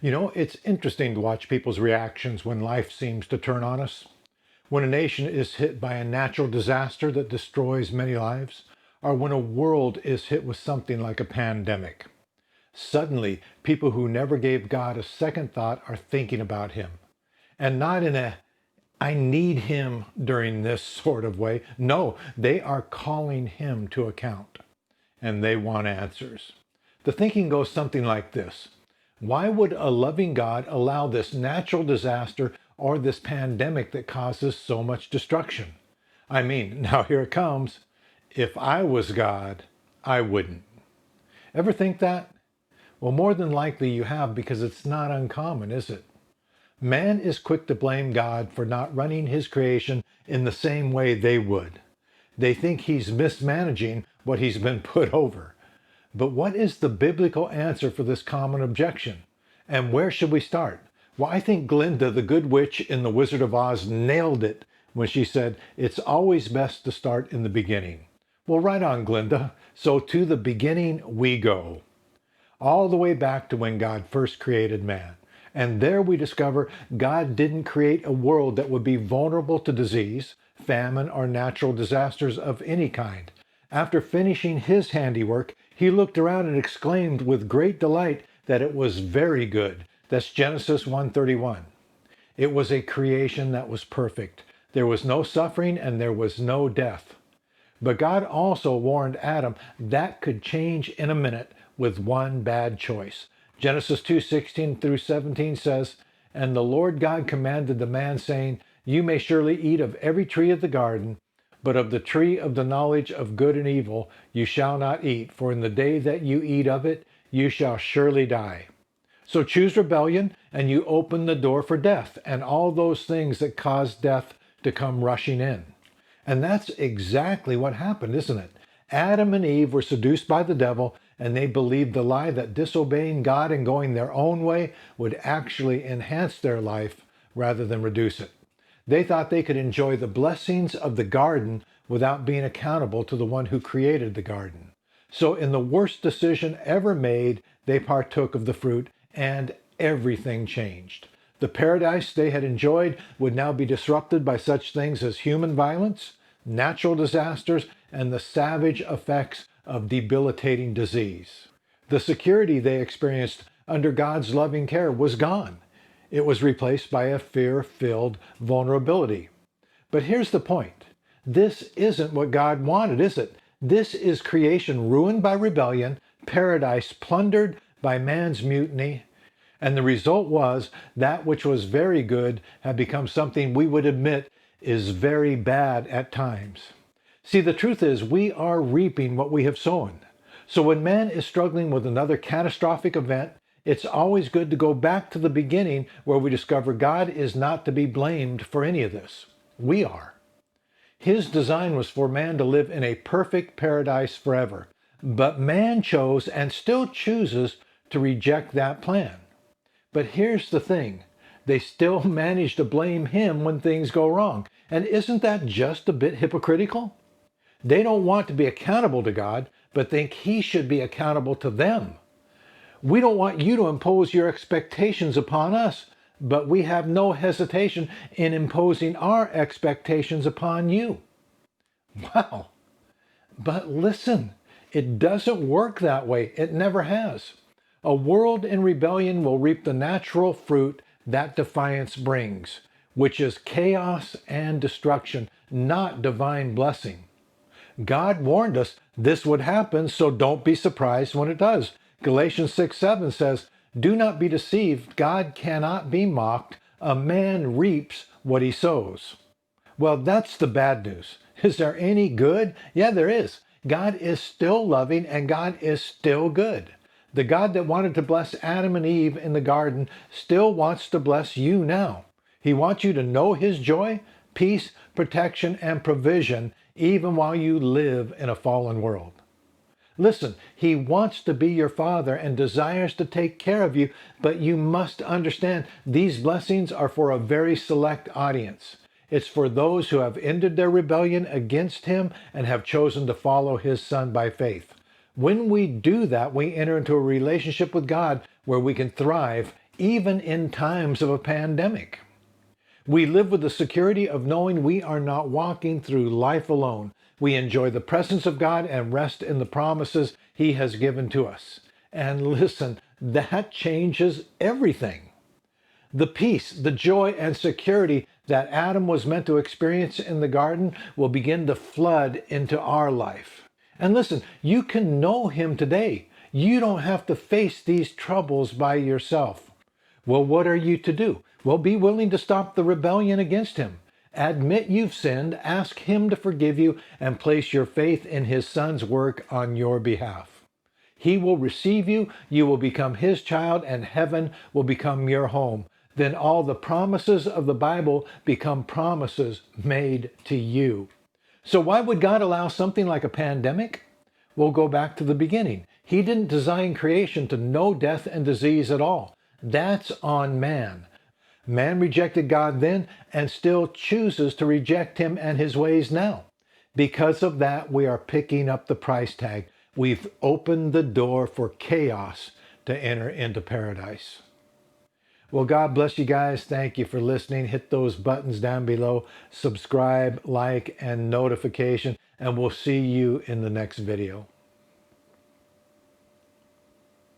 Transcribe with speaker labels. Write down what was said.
Speaker 1: It's interesting to watch people's reactions when life seems to turn on us. When a nation is hit by a natural disaster that destroys many lives, or when a world is hit with something like a pandemic. Suddenly, people who never gave God a second thought are thinking about him. And not in a I need him during this sort of way. No, they are calling him to account. And they want answers. The thinking goes something like this. Why would a loving God allow this natural disaster or this pandemic that causes so much destruction? I mean, now here it comes. If I was God, I wouldn't. Ever think that? Well, more than likely you have, because it's not uncommon, is it? Man is quick to blame God for not running his creation in the same way they would. They think he's mismanaging what he's been put over. But what is the biblical answer for this common objection? And where should we start? Well, I think Glinda, the good witch in The Wizard of Oz, nailed it when she said, it's always best to start in the beginning. Well, right on, Glinda. So to the beginning we go. All the way back to when God first created man. And there we discover God didn't create a world that would be vulnerable to disease, famine, or natural disasters of any kind. After finishing his handiwork, he looked around and exclaimed with great delight that it was very good. That's Genesis 1:31. It was a creation that was perfect. There was no suffering and there was no death. But God also warned Adam that could change in a minute with one bad choice. Genesis 2:16 through 17 says, And the Lord God commanded the man, saying, You may surely eat of every tree of the garden, but of the tree of the knowledge of good and evil you shall not eat, for in the day that you eat of it, you shall surely die. So choose rebellion, and you open the door for death, and all those things that cause death to come rushing in. And that's exactly what happened, isn't it? Adam and Eve were seduced by the devil, and they believed the lie that disobeying God and going their own way would actually enhance their life rather than reduce it. They thought they could enjoy the blessings of the garden without being accountable to the one who created the garden. So in the worst decision ever made, they partook of the fruit, and everything changed. The paradise they had enjoyed would now be disrupted by such things as human violence, natural disasters, and the savage effects of debilitating disease. The security they experienced under God's loving care was gone. It was replaced by a fear-filled vulnerability. But here's the point. This isn't what God wanted, is it? This is creation ruined by rebellion, paradise plundered by man's mutiny, and the result was that which was very good had become something we would admit is very bad at times. See, the truth is we are reaping what we have sown. So when man is struggling with another catastrophic event, it's always good to go back to the beginning where we discover God is not to be blamed for any of this. We are. His design was for man to live in a perfect paradise forever. But man chose and still chooses to reject that plan. But here's the thing. They still manage to blame him when things go wrong. And isn't that just a bit hypocritical? They don't want to be accountable to God, but think he should be accountable to them. We don't want you to impose your expectations upon us, but we have no hesitation in imposing our expectations upon you. Wow. But listen, it doesn't work that way. It never has. A world in rebellion will reap the natural fruit that defiance brings, which is chaos and destruction, not divine blessing. God warned us this would happen, so don't be surprised when it does. Galatians 6:7 says, Do not be deceived. God cannot be mocked. A man reaps what he sows. Well, that's the bad news. Is there any good? Yeah, there is. God is still loving and God is still good. The God that wanted to bless Adam and Eve in the garden still wants to bless you now. He wants you to know his joy, peace, protection, and provision even while you live in a fallen world. Listen, he wants to be your father and desires to take care of you, but you must understand these blessings are for a very select audience. It's for those who have ended their rebellion against him and have chosen to follow his son by faith. When we do that, we enter into a relationship with God where we can thrive even in times of a pandemic. We live with the security of knowing we are not walking through life alone. We enjoy the presence of God and rest in the promises He has given to us. And listen, that changes everything. The peace, the joy, and security that Adam was meant to experience in the garden will begin to flood into our life. And listen, you can know Him today. You don't have to face these troubles by yourself. Well, what are you to do? Well, be willing to stop the rebellion against Him. Admit you've sinned, ask Him to forgive you, and place your faith in His Son's work on your behalf. He will receive you, you will become His child, and heaven will become your home. Then all the promises of the Bible become promises made to you. So why would God allow something like a pandemic? We'll go back to the beginning. He didn't design creation to know death and disease at all. That's on man. Man rejected God then and still chooses to reject Him and His ways now. Because of that, we are picking up the price tag. We've opened the door for chaos to enter into paradise. Well, God bless you guys. Thank you for listening. Hit those buttons down below. Subscribe, like, and notification, and we'll see you in the next video.